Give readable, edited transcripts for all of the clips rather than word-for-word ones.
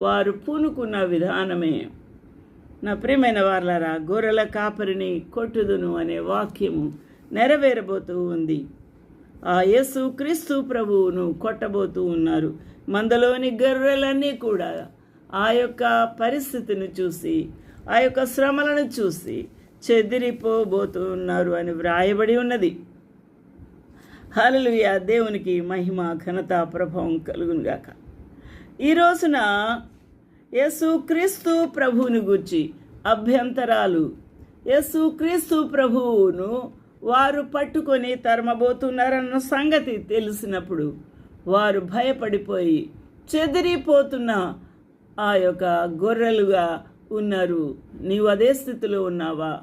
వారు పూనుకున్న విధానమే. నా ప్రియమైన వారలారా, గొర్రెల కాపరిని కొట్టుదును అనే వాక్యము నెరవేరబోతూ ఉంది. ఆ యేసు క్రీస్తు ప్రభువును కొట్టబోతూ ఉన్నారు. మందలోని గొర్రెలన్నీ కూడా ఆ యొక్క పరిస్థితిని చూసి, ఆ యొక్క శ్రమలను చూసి చెదిరిపోబోతూ ఉన్నారు అని వ్రాయబడి ఉన్నది. హల్లెలూయా! దేవునికి మహిమ, ఘనత, ప్రభావం కలుగునుగాక. ఈ రోజున యేసుక్రీస్తు ప్రభువుని గూర్చి అభ్యంతరాలు, యేసుక్రీస్తు ప్రభువును వారు పట్టుకొని తరమబోతున్నారన్న సంగతి తెలిసినప్పుడు వారు భయపడిపోయి చెదిరిపోతున్న ఆ యొక్క గొర్రెలుగా ఉన్నారు. నీవు అదే స్థితిలో ఉన్నావా?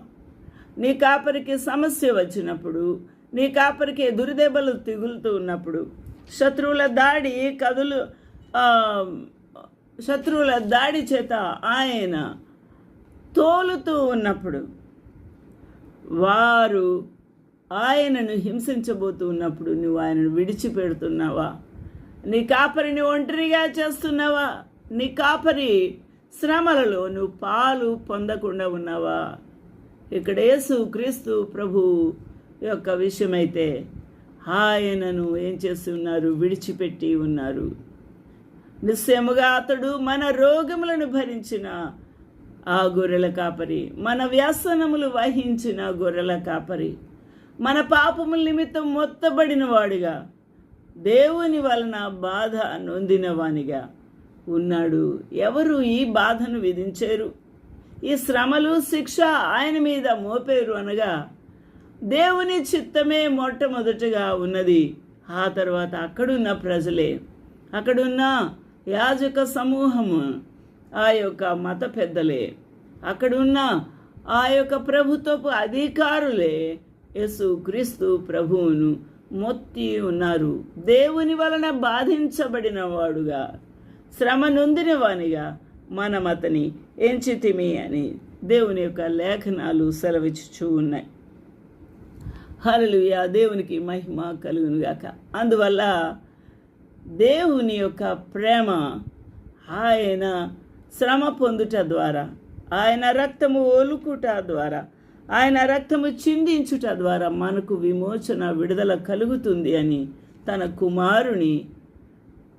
నీ కాపరికి సమస్య వచ్చినప్పుడు, నీ కాపరికి దురిదెబ్బలు తిగులుతూ ఉన్నప్పుడు, శత్రువుల దాడి చేత ఆయన తోలుతూ ఉన్నప్పుడు, వారు ఆయనను హింసించబోతూ ఉన్నప్పుడు నువ్వు ఆయనను విడిచిపెడుతున్నావా? నీ కాపరిని ఒంటరిగా చేస్తున్నావా? నీ కాపరి శ్రమలలో నువ్వు పాలు పొందకుండా ఉన్నావా? ఇక్కడ యేసు క్రీస్తు ప్రభు యొక్క విషయమైతే ఆయనను ఏం చేస్తున్నారు? విడిచిపెట్టి ఉన్నారు. నిశ్చయముగా అతడు మన రోగములను భరించిన ఆ గొర్రెల కాపరి, మన వ్యసనములు వహించిన గొర్రెల కాపరి, మన పాపముల నిమిత్తం మొత్తబడిన వాడిగా, దేవుని వలన బాధ నొందిన వానిగా ఉన్నాడు. ఎవరు ఈ బాధను విధించారు? ఈ శ్రమలు, శిక్ష ఆయన మీద మోపేరు అనగా దేవుని చిత్తమే మొట్టమొదటిగా ఉన్నది. ఆ తర్వాత అక్కడున్న ప్రజలే, అక్కడున్న యాజక సమూహము, ఆ యొక్క మత పెద్దలే, అక్కడున్న ఆ యొక్క ప్రభుత్వపు అధికారులే యేసు క్రీస్తు ప్రభువును మొత్తి ఉన్నారు. దేవుని వలన బాధించబడిన వాడుగా, శ్రమ నొందిన వానిగా మనం అతని ఎంచితిమి అని దేవుని యొక్క లేఖనాలు సెలవిచ్చుచూ ఉన్నాయి. హల్లెలూయా! దేవునికి మహిమ కలుగునుగాక. అందువల్ల దేవుని యొక్క ప్రేమ, ఆయన శ్రమ పొందుట ద్వారా, ఆయన రక్తము ఒలుకుట ద్వారా, ఆయన రక్తము చిందించుట ద్వారా మనకు విమోచన, విడుదల కలుగుతుంది అని తన కుమారుని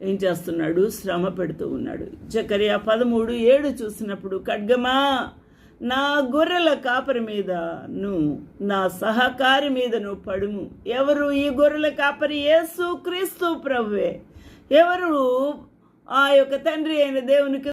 ఏం చేస్తున్నాడు? శ్రమ పెడుతూ ఉన్నాడు. జకర్యా 13:7 చూసినప్పుడు, ఖడ్గమా నా గొర్రెల కాపరి మీదను నా సహకారి మీదను పడుము. ఎవరు ఈ గొర్రెల కాపరి? యేసు క్రీస్తు ప్రభువే. ఎవరు? ఆ యొక్క తండ్రి అయిన దేవునికి